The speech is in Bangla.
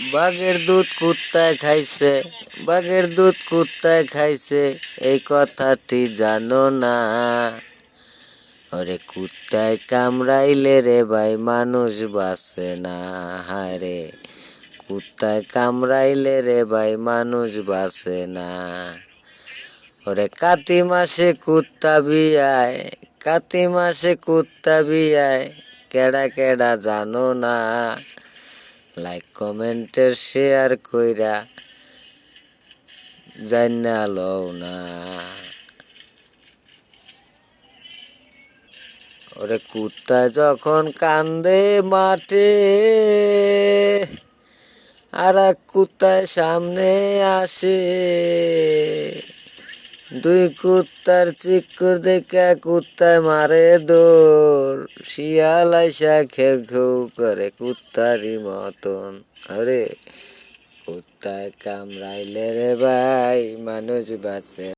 বাঘের দুধ কুত্তায় খাইছে, বাঘের দুধ কুত্তায় খাইছে, এই কথাটি জানো না? ওরে কুত্তায় কামড়াইলে রে ভাই মানুষ বাঁচে না, হায়রে কুত্তায় কামড়াইলে রে ভাই মানুষ বাঁচে না। ওরে কাতি মাসে কুত্তা বিয়ায়, কাতি মাসে কুত্তা বিয়ায়, কেডা কেডা জানো না? লাইক কমেন্টের শেয়ার কইরা জান্না লও না। ওরে কুত্তা যখন কান্দে মাঠে, আর এক কুত্তায় সামনে আসে, দুই কুত্তার চিক্কু দেখে কুত্তায় মারে দৌড়, শিয়াল আইসা খেউ খেউ করে কুত্তারি মতন। আরে কুত্তায় কামড়াইলে রে ভাই মানুষ বাঁচে।